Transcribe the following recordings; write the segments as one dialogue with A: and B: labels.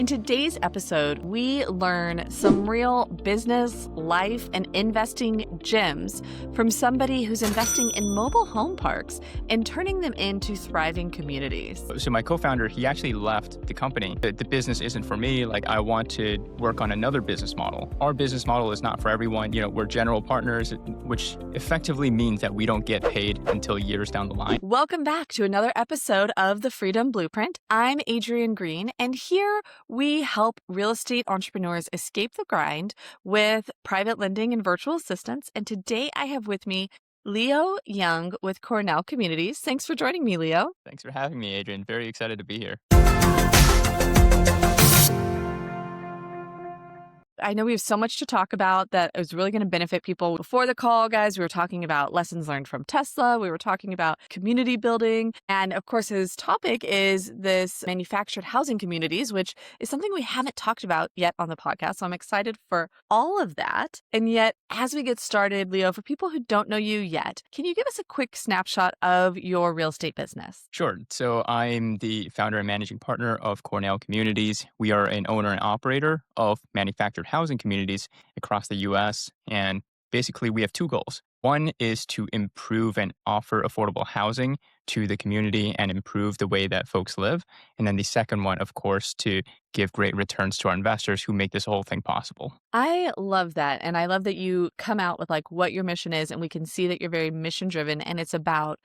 A: In today's episode, we learn some real business, life, and investing gems from somebody who's investing in mobile home parks and turning them into thriving communities.
B: So my co-founder, he actually left the company. The business isn't for me. I want to work on another business model. Our business model is not for everyone. We're general partners, which effectively means that we don't get paid until years down the line.
A: Welcome back to another episode of The Freedom Blueprint. I'm Adrienne Green, and here we help real estate entrepreneurs escape the grind with private lending and virtual assistants. And today I have with me Leo Young with Cornell Communities. Thanks for joining me, Leo.
B: Thanks for having me, Adrienne. Very excited to be here.
A: I know we have so much to talk about that is really going to benefit people. Before the call, guys, we were talking about lessons learned from Tesla. We were talking about community building. And of course, his topic is this manufactured housing communities, which is something we haven't talked about yet on the podcast. So I'm excited for all of that. And yet, as we get started, Leo, for people who don't know you yet, can you give us a quick snapshot of your real estate business?
B: Sure. So I'm the founder and managing partner of Cornell Communities. We are an owner and operator of manufactured housing communities across the U.S. And basically, we have two goals. One is to improve and offer affordable housing to the community and improve the way that folks live. And then the second one, of course, to give great returns to our investors who make this whole thing possible.
A: I love that. And I love that you come out with what your mission is. And we can see that you're very mission driven. And it's about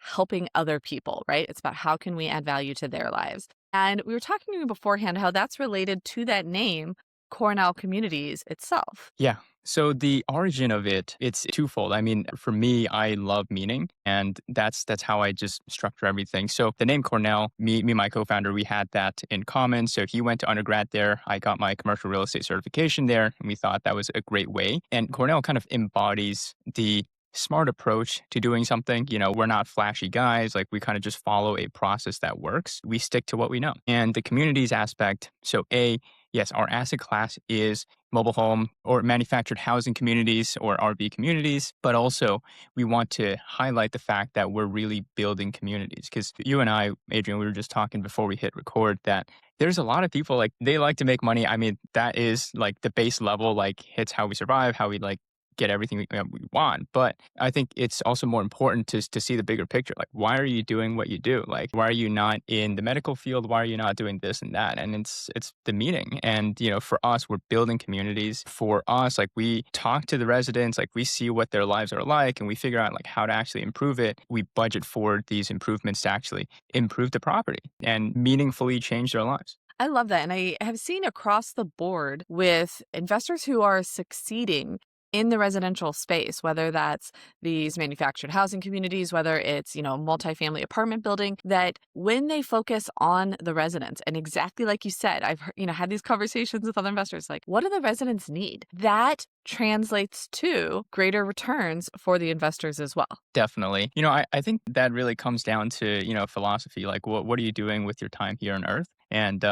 A: helping other people, right? It's about how can we add value to their lives. And we were talking to you beforehand how that's related to that name, Cornell Communities itself.
B: Yeah. So the origin of it's twofold. I mean, for me, I love meaning, and that's how I just structure everything. So the name Cornell, me and my co-founder, we had that in common. So he went to undergrad there. I got my commercial real estate certification there, and we thought that was a great way. And Cornell kind of embodies the smart approach to doing something. We're not flashy guys. We kind of just follow a process that works. We stick to what we know. And the communities aspect, so yes, our asset class is mobile home or manufactured housing communities or RV communities, but also we want to highlight the fact that we're really building communities. Because you and I, Adrienne, we were just talking before we hit record that there's a lot of people they like to make money. I mean, that is the base level, it's how we survive, how we get everything we want. But I think it's also more important to see the bigger picture. Why are you doing what you do? Why are you not in the medical field? Why are you not doing this and that? And it's the meaning. And, for us, we're building communities. For us, we talk to the residents, we see what their lives are like, and we figure out how to actually improve it. We budget for these improvements to actually improve the property and meaningfully change their lives.
A: I love that. And I have seen across the board with investors who are succeeding in the residential space, whether that's these manufactured housing communities, whether it's, multifamily apartment building, that when they focus on the residents, and exactly like you said, I've had these conversations with other investors, what do the residents need? That translates to greater returns for the investors as well.
B: Definitely. I think that really comes down to, philosophy. What are you doing with your time here on Earth? And,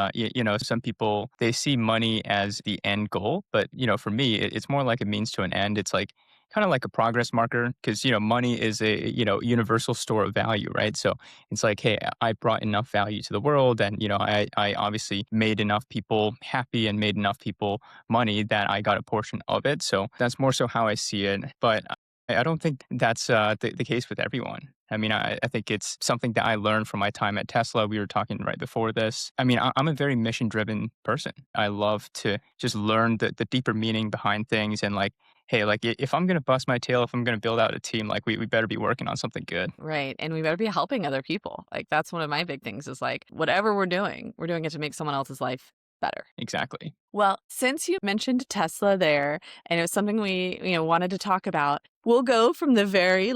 B: some people, they see money as the end goal. But, for me, it's more like a means to an end. It's kind of like a progress marker because, money is a, universal store of value, right? So it's hey, I brought enough value to the world and, I obviously made enough people happy and made enough people money that I got a portion of it. So that's more so how I see it. But I don't think that's the case with everyone. I mean, I think it's something that I learned from my time at Tesla. We were talking right before this. I mean, I'm a very mission-driven person. I love to just learn the deeper meaning behind things and hey, if I'm going to bust my tail, if I'm going to build out a team, we better be working on something good.
A: Right. And we better be helping other people. That's one of my big things is whatever we're doing it to make someone else's life better.
B: Exactly.
A: Well, since you mentioned Tesla there, and it was something we, wanted to talk about, we'll go from the very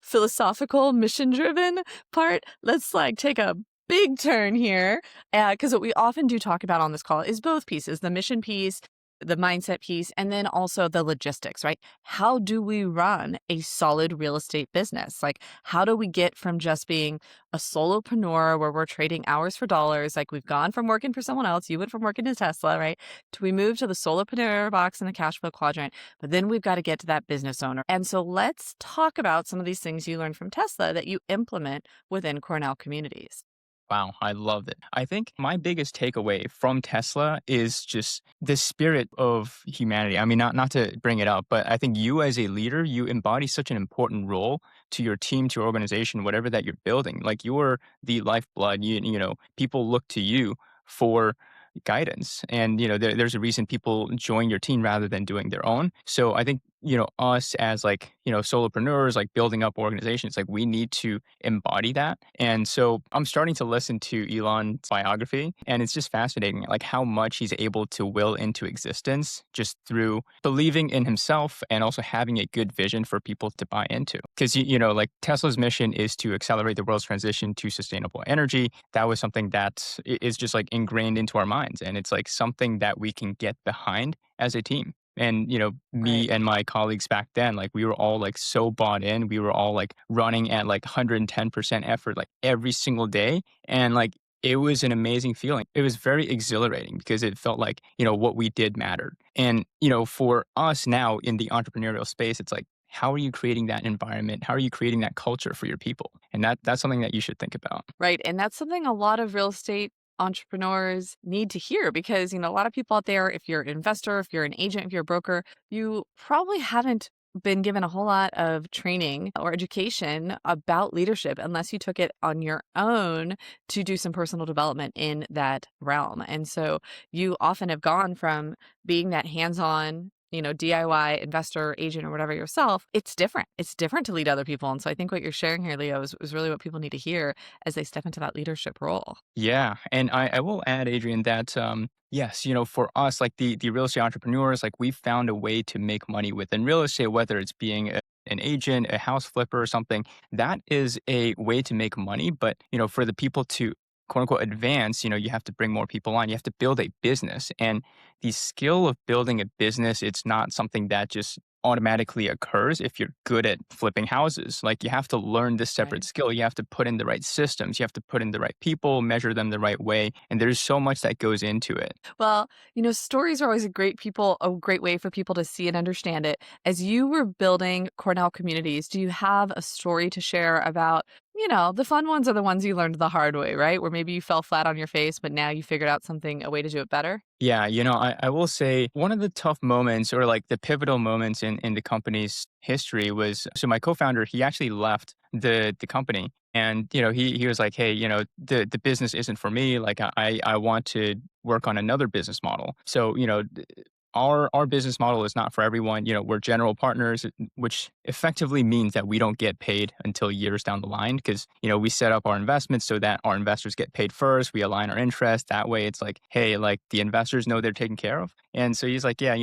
A: philosophical, mission-driven part. Let's take a big turn here, because what we often do talk about on this call is both pieces, the mission piece, the mindset piece, and then also the logistics, right? How do we run a solid real estate business? How do we get from just being a solopreneur where we're trading hours for dollars? We've gone from working for someone else, you went from working to Tesla, right? We move to the solopreneur box in the cash flow quadrant, but then we've got to get to that business owner. And so let's talk about some of these things you learned from Tesla that you implement within Cornell Communities.
B: Wow, I love it. I think my biggest takeaway from Tesla is just the spirit of humanity. I mean, not to bring it up, but I think you as a leader, you embody such an important role to your team, to your organization, whatever that you're building. Like you're the lifeblood. People look to you for guidance. And, there's a reason people join your team rather than doing their own. So I think, us as like, solopreneurs, like building up organizations, like we need to embody that. And so I'm starting to listen to Elon's biography, and it's just fascinating, like how much he's able to will into existence just through believing in himself and also having a good vision for people to buy into. Because, like Tesla's mission is to accelerate the world's transition to sustainable energy. That was something that is just like ingrained into our minds. And it's like something that we can get behind as a team. And,
A: Right.
B: me and my colleagues back then, like we were all like so bought in. We were all like running at like 110% effort, like every single day. And like it was an amazing feeling. It was very exhilarating because it felt like, what we did mattered. And, for us now in the entrepreneurial space, it's like, how are you creating that environment? How are you creating that culture for your people? And that's something that you should think about.
A: Right. And that's something a lot of real estate entrepreneurs need to hear because, a lot of people out there, if you're an investor, if you're an agent, if you're a broker, you probably haven't been given a whole lot of training or education about leadership unless you took it on your own to do some personal development in that realm. And so you often have gone from being that hands-on, DIY investor, agent, or whatever yourself. It's different. It's different to lead other people. And so I think what you're sharing here, Leo, is really what people need to hear as they step into that leadership role.
B: Yeah, and I will add, Adrian, that yes, for us, like the real estate entrepreneurs, like we've found a way to make money within real estate, whether it's being an agent, a house flipper, or something. That is a way to make money. But for the people to quote unquote advance, you have to bring more people on. You have to build a business, and the skill of building a business, it's not something that just automatically occurs if you're good at flipping houses. Like you have to learn this separate
A: Right.
B: skill. You have to put in the right systems. You have to put in the right people, measure them the right way. And there's so much that goes into it.
A: Well, stories are always a great way for people to see and understand it. As you were building Cornell communities, do you have a story to share about, the fun ones are the ones you learned the hard way, right? Where maybe you fell flat on your face, but now you figured out a way to do it better?
B: Yeah, I will say one of the tough moments or like the pivotal moments in the company's history was so my co-founder, he actually left the company. And he was like, hey, the business isn't for me. Like I want to work on another business model. So, our business model is not for everyone. We're general partners, which effectively means that we don't get paid until years down the line because, we set up our investments so that our investors get paid first. We align our interests. That way it's like, hey, like the investors know they're taken care of. And so he's like, yeah,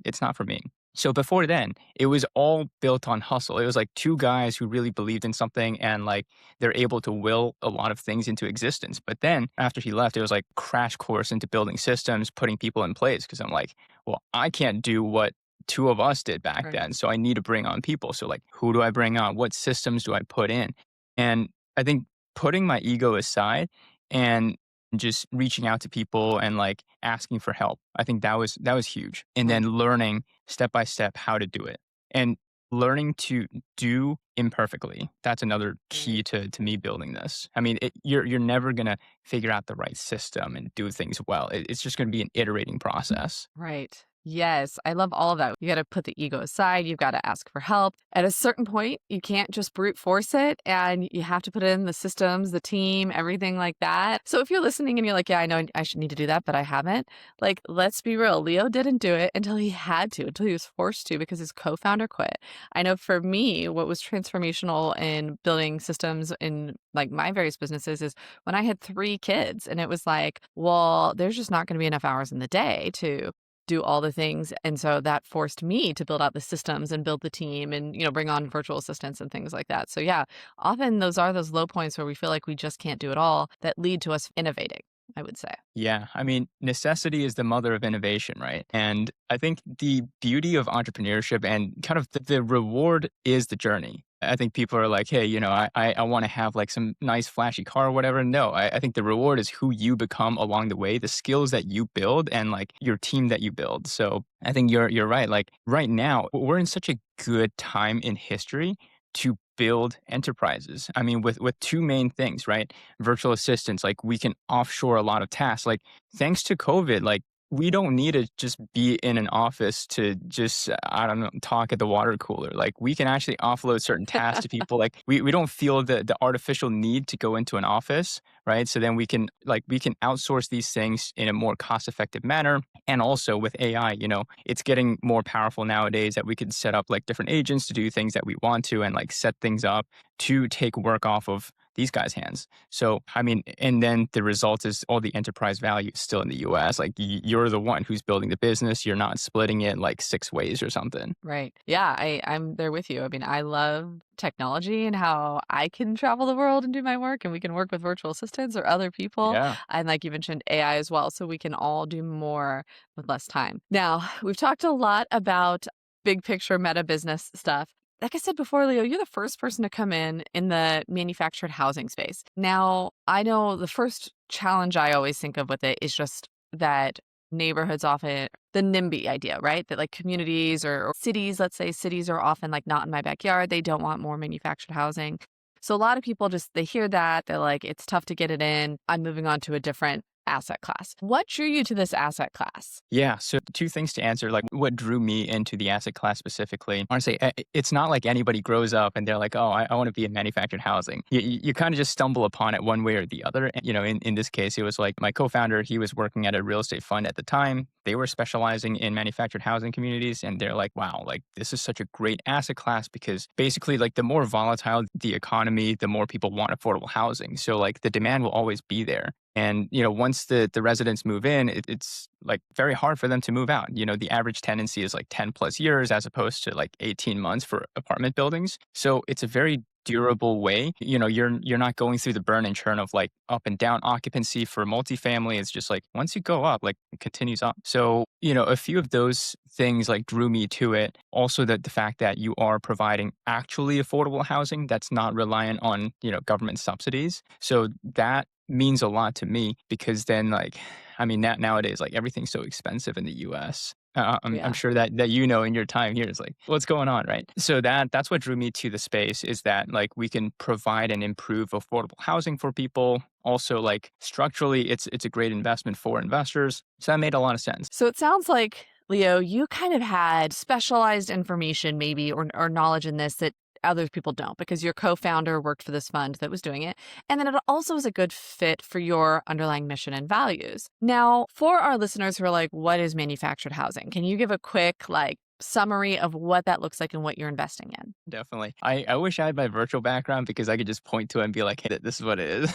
B: it's not for me. So before then, it was all built on hustle. It was like two guys who really believed in something and like they're able to will a lot of things into existence. But then after he left, it was like crash course into building systems, putting people in place. Cause I'm like, well, I can't do what two of us did back
A: Right.
B: then. So I need to bring on people. So like, who do I bring on? What systems do I put in? And I think putting my ego aside and just reaching out to people and like asking for help. I think that was huge. And then
A: Right.
B: learning step by step how to do it. And learning to do imperfectly. That's another
A: Right.
B: key to me building this. I mean, you're never going to figure out the right system and do things well. It's just going to be an iterating process.
A: Right. Yes, I love all of that. You got to put the ego aside. You've got to ask for help. At a certain point, you can't just brute force it and you have to put in the systems, the team, everything like that. So if you're listening and you're like, yeah, I know I should need to do that, but I haven't, like, let's be real. Leo didn't do it until he had to, until he was forced to because his co-founder quit. I know for me, what was transformational in building systems in like my various businesses is when I had 3 kids and it was like, well, there's just not going to be enough hours in the day to do all the things. And so that forced me to build out the systems and build the team and, bring on virtual assistants and things like that. So yeah, often those are those low points where we feel like we just can't do it all that lead to us innovating, I would say.
B: Yeah, I mean, necessity is the mother of innovation, right? And I think the beauty of entrepreneurship and kind of the reward is the journey. I think people are like, hey, I want to have like some nice flashy car or whatever. No, I think the reward is who you become along the way, the skills that you build and like your team that you build. So I think you're right. Like right now, we're in such a good time in history to build enterprises. I mean, with two main things, right? Virtual assistants, like we can offshore a lot of tasks. Like thanks to COVID, like we don't need to just be in an office to just, I don't know, talk at the water cooler. Like we can actually offload certain tasks to people. Like we don't feel the artificial need to go into an office, right? So then we can outsource these things in a more cost-effective manner. And also with AI, it's getting more powerful nowadays that we can set up like different agents to do things that we want to and like set things up to take work off of these guys' hands. So, I mean, and then the result is all the enterprise value is still in the US. Like you're the one who's building the business. You're not splitting it like 6 ways or something.
A: Right. Yeah, I'm there with you. I mean, I love technology and how I can travel the world and do my work, and we can work with virtual assistants or other people.
B: Yeah.
A: And like you mentioned, AI as well. So we can all do more with less time. Now, we've talked a lot about big picture meta business stuff. Like I said before, Leo, you're the first person to come in the manufactured housing space. Now, I know the first challenge I always think of with it is just that neighborhoods often, the NIMBY idea, right? That like communities or cities, let's say cities are often like not in my backyard. They don't want more manufactured housing. So a lot of people they hear that. They're like, it's tough to get it in. I'm moving on to a different asset class. What drew you to this asset class?
B: Yeah. So two things to answer, like what drew me into the asset class specifically. Honestly, it's not like anybody grows up and they're like, oh, I want to be in manufactured housing. You kind of just stumble upon it one way or the other. And, in this case, it was like my co-founder, he was working at a real estate fund at the time. They were specializing in manufactured housing communities. And they're like, wow, like this is such a great asset class because basically like the more volatile the economy, the more people want affordable housing. So like the demand will always be there. And, once the residents move in, it's like very hard for them to move out. The average tenancy is like 10 plus years as opposed to like 18 months for apartment buildings. So it's a very durable way. You're not going through the burn and churn of like up and down occupancy for multifamily. It's just like once you go up, like it continues up. So, a few of those things like drew me to it. Also the fact that you are providing actually affordable housing that's not reliant on, government subsidies. So that means a lot to me because then like, I mean, nowadays, like everything's so expensive in the US. I'm sure that in your time here is like, what's going on, right? So that's what drew me to the space is that like we can provide and improve affordable housing for people. Also, like structurally, it's a great investment for investors. So that made a lot of sense.
A: So it sounds like, Leo, you kind of had specialized information maybe or knowledge in this that other people don't because your co-founder worked for this fund that was doing it. And then it also is a good fit for your underlying mission and values. Now, for our listeners who are like, what is manufactured housing? Can you give a quick summary of what that looks like and what you're investing in?
B: Definitely. I wish I had my virtual background because I could just point to it and be like, hey, this is what it is.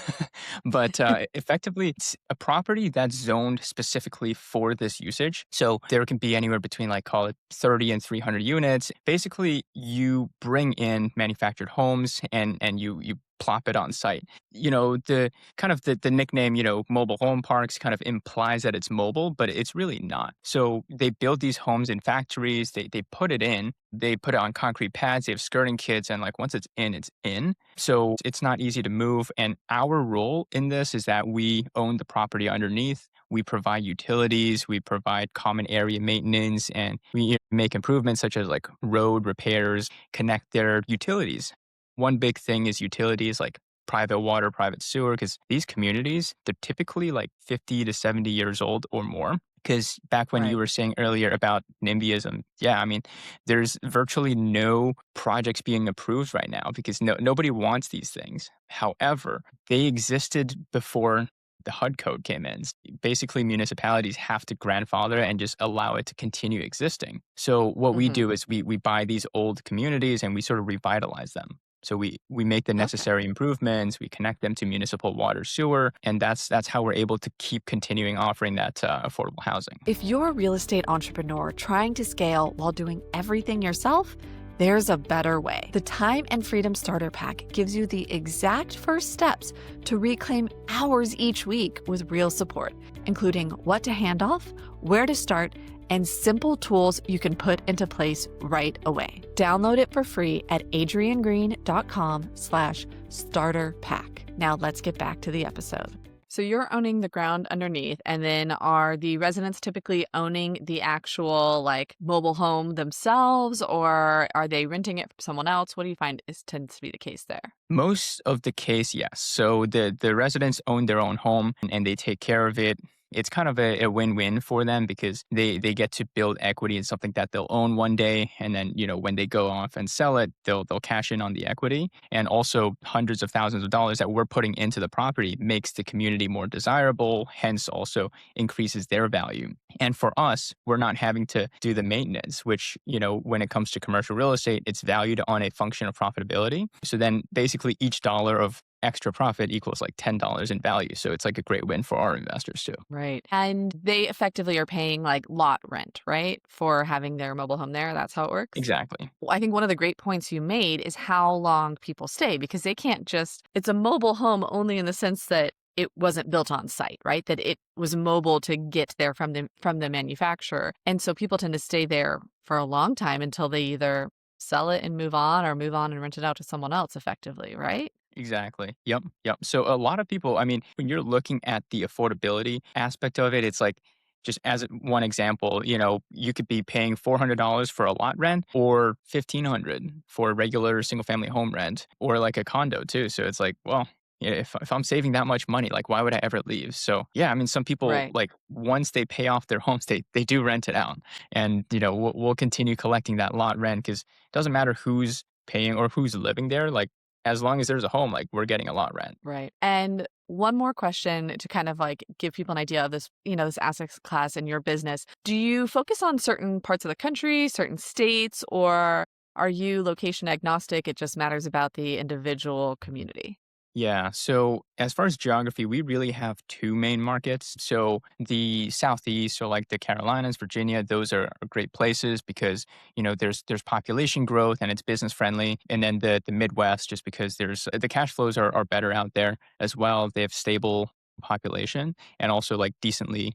B: But effectively, it's a property that's zoned specifically for this usage. So there can be anywhere between call it 30 and 300 units. Basically, you bring in manufactured homes and you plop it on site. The kind of the nickname, mobile home parks kind of implies that it's mobile, but it's really not. So they build these homes in factories, they put it in, they put it on concrete pads, they have skirting kits, and once it's in, it's in. So it's not easy to move. And our role in this is that we own the property underneath. We provide utilities, we provide common area maintenance, and we make improvements such as road repairs, connect their utilities. One big thing is utilities like private water, private sewer, because these communities, they're typically 50 to 70 years old or more. Because back when you were saying earlier about NIMBYism, yeah, I mean, there's virtually no projects being approved right now because nobody wants these things. However, they existed before the HUD code came in. Basically, municipalities have to grandfather and just allow it to continue existing. So what we do is we buy these old communities and we sort of revitalize them. So we make the necessary improvements, we connect them to municipal water, sewer, and that's how we're able to keep continuing offering that affordable housing.
A: If you're a real estate entrepreneur trying to scale while doing everything yourself, there's a better way. The Time and Freedom Starter Pack gives you the exact first steps to reclaim hours each week with real support, including what to hand off, where to start, and simple tools you can put into place right away. Download it for free at adriennegreen.com/starter pack. Now let's get back to the episode. So you're owning the ground underneath, and then are the residents typically owning the actual like mobile home themselves, or are they renting it from someone else? What do you find is tends to be the case there?
B: Most of the case, yes. So the residents own their own home and they take care of it. It's kind of a win-win for them because they get to build equity in something that they'll own one day, and then when they go off and sell it, they'll cash in on the equity, and also hundreds of thousands of dollars that we're putting into the property makes the community more desirable, hence also increases their value. And for us, we're not having to do the maintenance, which, when it comes to commercial real estate, it's valued on a function of profitability. So then basically each dollar of extra profit equals like $10 in value. So it's like a great win for our investors too.
A: Right. And they effectively are paying like lot rent, right? For having their mobile home there. That's how it works.
B: Exactly.
A: Well, I think one of the great points you made is how long people stay because they can't just, it's a mobile home only in the sense that it wasn't built on site, right? That it was mobile to get there from the manufacturer. And so people tend to stay there for a long time until they either sell it and move on or move on and rent it out to someone else effectively, right?
B: Exactly. Yep. Yep. So a lot of people, I mean, when you're looking at the affordability aspect of it, it's like just as one example, you could be paying $400 for a lot rent or 1,500 for a regular single family home rent or like a condo too. So it's like, well, yeah, if I'm saving that much money, like why would I ever leave? So yeah, I mean, some people
A: Right.
B: like once they pay off their homes, they do rent it out, and we'll continue collecting that lot rent because it doesn't matter who's paying or who's living there. Like as long as there's a home, like, we're getting a lot rent.
A: Right. And one more question to kind of like give people an idea of this, this asset class in your business. Do you focus on certain parts of the country, certain states, or are you location agnostic? It just matters about the individual community.
B: Yeah, so as far as geography, we really have 2 main markets. So the Southeast, so like the Carolinas, Virginia, those are great places because, there's population growth and it's business friendly. And then the Midwest, just because there's the cash flows are better out there as well. They have stable population and also like decently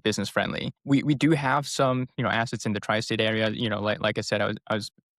B: business friendly. We do have some, assets in the tri-state area. Like I said,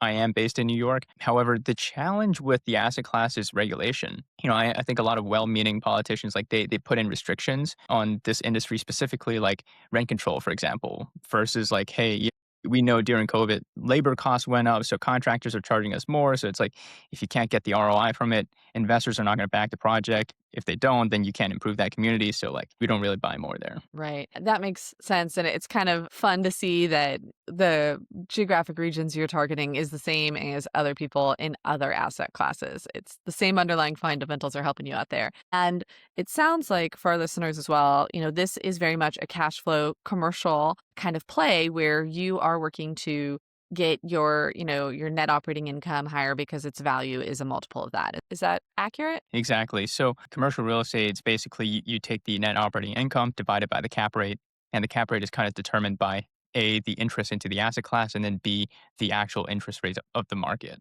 B: I am based in New York. However, the challenge with the asset class is regulation. I think a lot of well-meaning politicians, like they put in restrictions on this industry specifically, like rent control, for example, versus like, hey, we know during COVID, labor costs went up, so contractors are charging us more. So it's like, if you can't get the ROI from it, investors are not going to back the project. If they don't, then you can't improve that community. So like, we don't really buy more there.
A: Right. That makes sense. And it's kind of fun to see that the geographic regions you're targeting is the same as other people in other asset classes. It's the same underlying fundamentals are helping you out there. And it sounds like for our listeners as well, this is very much a cash flow commercial kind of play where you are working to get your net operating income higher because its value is a multiple of that. Is that accurate?
B: Exactly. So commercial real estate, it's basically you take the net operating income divided by the cap rate, and the cap rate is kind of determined by A, the interest into the asset class, and then B, the actual interest rate of the market.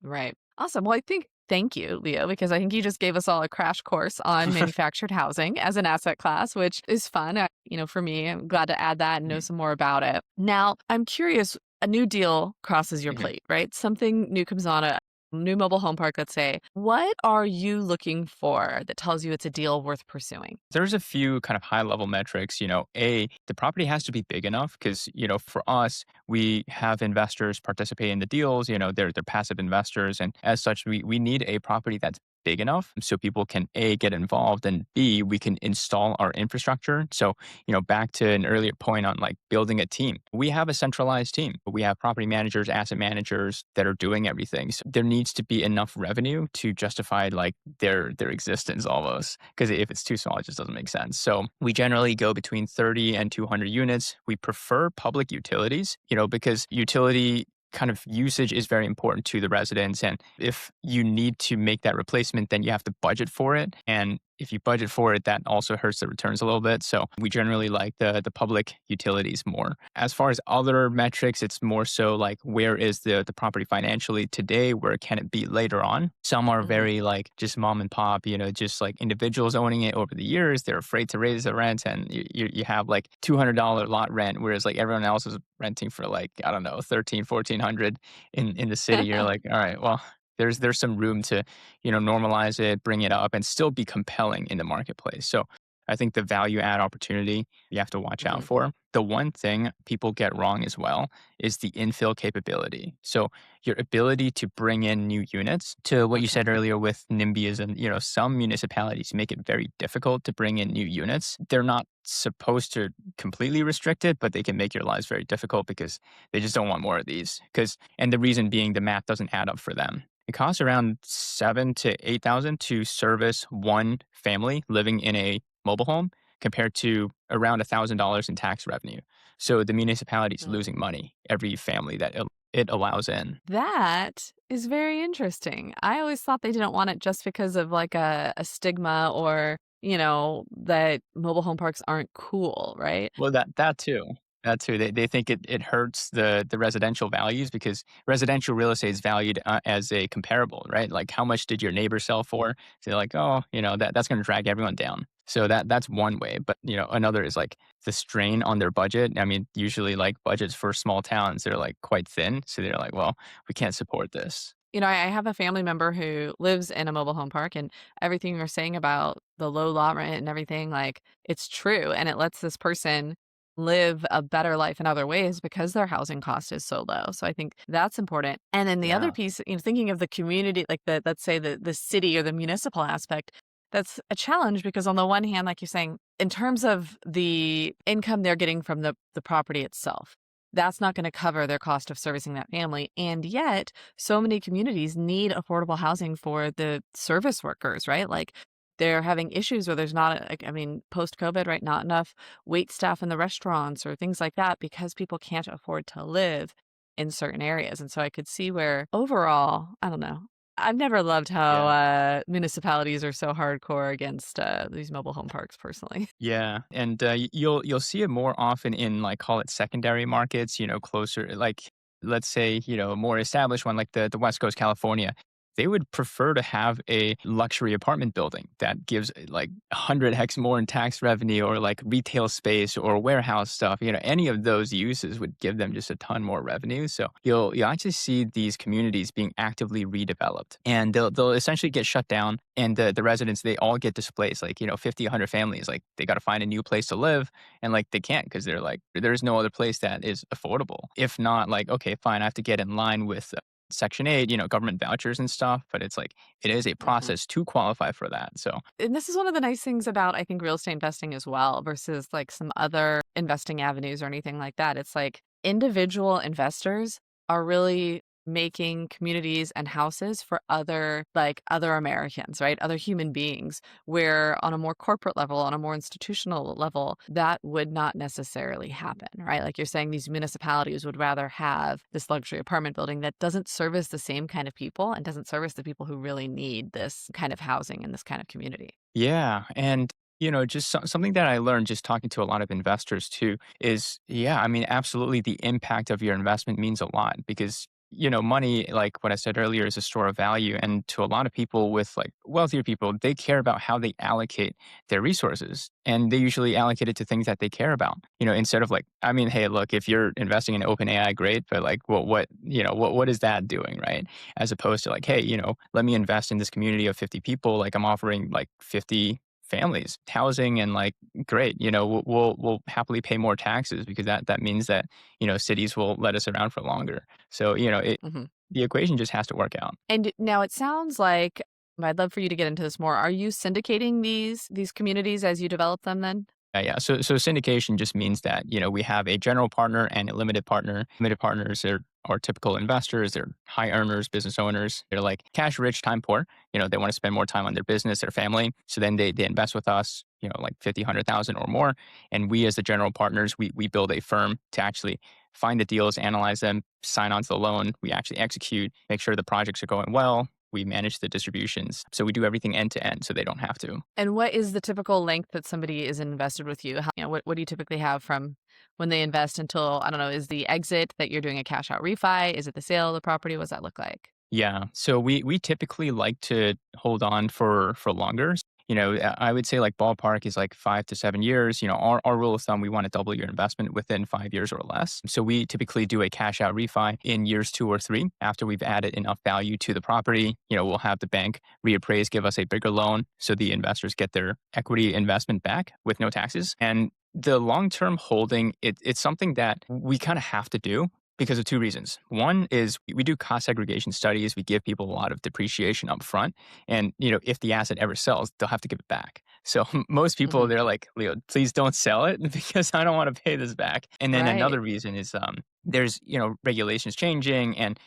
A: Right. Awesome. Well, thank you, Leo, because I think you just gave us all a crash course on manufactured housing as an asset class, which is fun. For me, I'm glad to add that and know
B: Mhm,
A: some more about it. Now, I'm curious, a new deal crosses your
B: mhm.
A: plate, right? Something new comes on, a new mobile home park, let's say. What are you looking for that tells you it's a deal worth pursuing?
B: There's a few kind of high level metrics. A, the property has to be big enough because, for us, we have investors participate in the deals, they're passive investors. And as such, we need a property that's big enough so people can A, get involved, and B, we can install our infrastructure. So, back to an earlier point on like building a team, we have a centralized team. We have property managers, asset managers that are doing everything. So there needs to be enough revenue to justify like their existence almost. Because if it's too small, it just doesn't make sense. So we generally go between 30 and 200 units. We prefer public utilities, because utility kind of usage is very important to the residents. And if you need to make that replacement, then you have to budget for it. And if you budget for it, that also hurts the returns a little bit. So we generally like the public utilities more. As far as other metrics, it's more so like where is the property financially today? Where can it be later on? Some are
A: hmm
B: very like just mom and pop, just like individuals owning it over the years. They're afraid to raise the rent, and you have like $200 lot rent, whereas like everyone else is renting for like I don't know 13, 1,400 in the city. You're like, all right, well, there's some room to normalize it, bring it up, and still be compelling in the marketplace. So I think the value add opportunity you have to watch out
A: Mhm.
B: for. The one thing people get wrong as well is the infill capability. So your ability to bring in new units to what you
A: Okay.
B: said earlier with NIMBYism, some municipalities make it very difficult to bring in new units. They're not supposed to completely restrict it, but they can make your lives very difficult because they just don't want more of these. And the reason being the math doesn't add up for them. It costs around 7 to 8,000 to service one family living in a mobile home compared to around $1,000 in tax revenue. So the municipality is
A: Mm.
B: losing money every family that it allows in.
A: That is very interesting. I always thought they didn't want it just because of like a stigma or, that mobile home parks aren't cool, right?
B: Well, that too. That too. They think it hurts the residential values because residential real estate is valued as a comparable, right? Like how much did your neighbor sell for? So they're like, oh, that's going to drag everyone down. So that's one way. But another is like the strain on their budget. I mean, usually like budgets for small towns, they're like quite thin. So they're like, well, we can't support this.
A: I have a family member who lives in a mobile home park, and everything you're saying about the low lot rent and everything, like, it's true, and it lets this person live a better life in other ways because their housing cost is so low. So I think that's important. And then the other
B: Yeah.
A: piece, thinking of the community, like let's say the city or the municipal aspect, that's a challenge because on the one hand, like you're saying, in terms of the income they're getting from the property itself, that's not going to cover their cost of servicing that family. And yet so many communities need affordable housing for the service workers, right? Like they're having issues where there's not, like, I mean, post COVID, right? Not enough wait staff in the restaurants or things like that because people can't afford to live in certain areas. And so I could see where overall, I don't know. I've never loved how
B: Yeah.
A: municipalities are so hardcore against these mobile home parks personally.
B: Yeah, and you'll see it more often in like call it secondary markets, closer like let's say, a more established one like the West Coast California. They would prefer to have a luxury apartment building that gives like 100x more in tax revenue or like retail space or warehouse stuff. Any of those uses would give them just a ton more revenue. So you'll actually see these communities being actively redeveloped and they'll essentially get shut down and the residents they all get displaced like 50 100 families like they got to find a new place to live and like they can't because they're like there's no other place that is affordable if not like okay fine I have to get in line with Section 8, government vouchers and stuff, but it's like it is a
A: Mhm.
B: process to qualify for that. So,
A: And this is one of the nice things about, I think, real estate investing as well versus like some other investing avenues or anything like that. It's like individual investors are really making communities and houses for other Americans, right? Other human beings, where on a more corporate level, on a more institutional level, that would not necessarily happen, right? Like you're saying, these municipalities would rather have this luxury apartment building that doesn't service the same kind of people and doesn't service the people who really need this kind of housing in this kind of community.
B: yeah, and just something that I learned just talking to a lot of investors too is yeah, I mean absolutely the impact of your investment means a lot because money like what I said earlier is a store of value and to a lot of people with like wealthier people they care about how they allocate their resources and they usually allocate it to things that they care about instead of like I mean hey look if you're investing in open AI great but like what is that doing right as opposed to like hey let me invest in this community of 50 people like I'm offering like 50 families housing and like great we'll happily pay more taxes because that means that cities will let us around for longer so
A: Mhm.
B: the equation just has to work out.
A: And now it sounds like I'd love for you to get into this more. Are you syndicating these communities as you develop them then?
B: Yeah. So syndication just means that we have a general partner and a limited partner. Limited partners are typical investors. They're high earners, business owners. They're like cash rich, time poor. They want to spend more time on their business, their family. So then they invest with us. Like 50, 100,000 or more. And we as the general partners, we build a firm to actually find the deals, analyze them, sign on to the loan. We actually execute, make sure the projects are going well. We manage the distributions. So we do everything end to end so they don't have to.
A: And what is the typical length that somebody is invested with you? What do you typically have from when they invest until, I don't know, is the exit that you're doing a cash out refi? Is it the sale of the property? What does that look like?
B: Yeah. So we typically like to hold on for longer. I would say like ballpark is like 5 to 7 years. Our rule of thumb, we want to double your investment within 5 years or less. So we typically do a cash out refi in years 2 or 3 after we've added enough value to the property. We'll have the bank reappraise, give us a bigger loan so the investors get their equity investment back with no taxes. And the long-term holding, it's something that we kind of have to do because of two reasons. One is we do cost segregation studies. We give people a lot of depreciation up front. And, if the asset ever sells, they'll have to give it back. So most people,
A: Hmm.
B: they're like, Leo, please don't sell it because I don't want to pay this back. And then
A: Right.
B: another reason is there's, regulations changing and,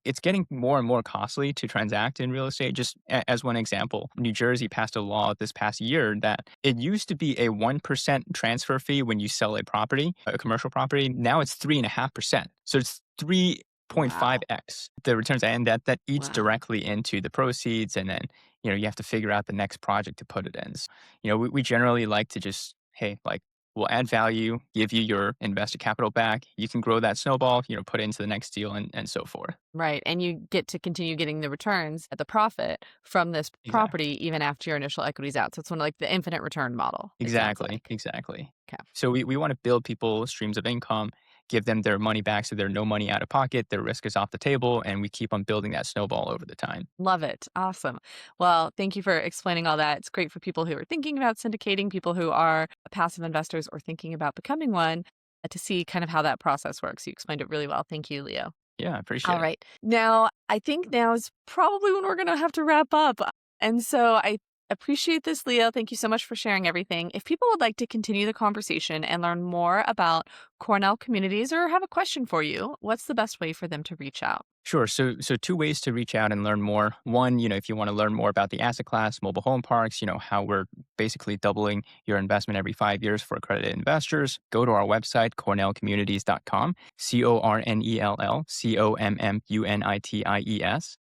B: it's getting more and more costly to transact in real estate. Just as one example, New Jersey passed a law this past year that it used to be a 1% transfer fee when you sell a property, a commercial property. Now it's 3.5%. So it's
A: Wow.
B: 3.5x the returns, and that eats
A: Wow.
B: directly into the proceeds. And then, you have to figure out the next project to put it in. So, we generally like to just, hey, like, we'll add value, give you your invested capital back. You can grow that snowball, put it into the next deal and so forth.
A: Right. And you get to continue getting the returns at the profit from this
B: Exactly.
A: property even after your initial equity's out. So it's one of like the infinite return model, it sounds
B: Exactly.
A: like.
B: Exactly.
A: Okay.
B: So we want to build people streams of income, give them their money back so they're no money out of pocket, their risk is off the table, and we keep on building that snowball over the time.
A: Love it. Awesome. Well, thank you for explaining all that. It's great for people who are thinking about syndicating, people who are passive investors or thinking about becoming one to see kind of how that process works. You explained it really well. Thank you, Leo.
B: Yeah, I appreciate
A: All
B: it.
A: right. Now, I think now is probably when we're going to have to wrap up. And so I appreciate this, Leo. Thank you so much for sharing everything. If people would like to continue the conversation and learn more about Cornell communities or have a question for you, what's the best way for them to reach out?
B: Sure. So two ways to reach out and learn more. One, if you want to learn more about the asset class, mobile home parks, how we're basically doubling your investment every 5 years for accredited investors, go to our website, cornellcommunities.com, CORNELCOMMUNITIES.com.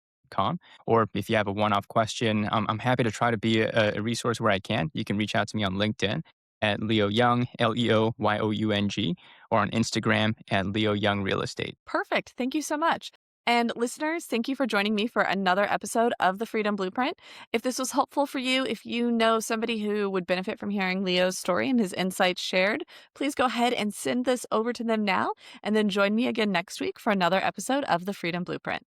B: Or if you have a one-off question, I'm happy to try to be a resource where I can. You can reach out to me on LinkedIn at Leo Young, LEOYOUNG, or on Instagram at Leo Young Real Estate.
A: Perfect. Thank you so much. And listeners, thank you for joining me for another episode of the Freedom Blueprint. If this was helpful for you, if you know somebody who would benefit from hearing Leo's story and his insights shared, please go ahead and send this over to them now, and then join me again next week for another episode of the Freedom Blueprint.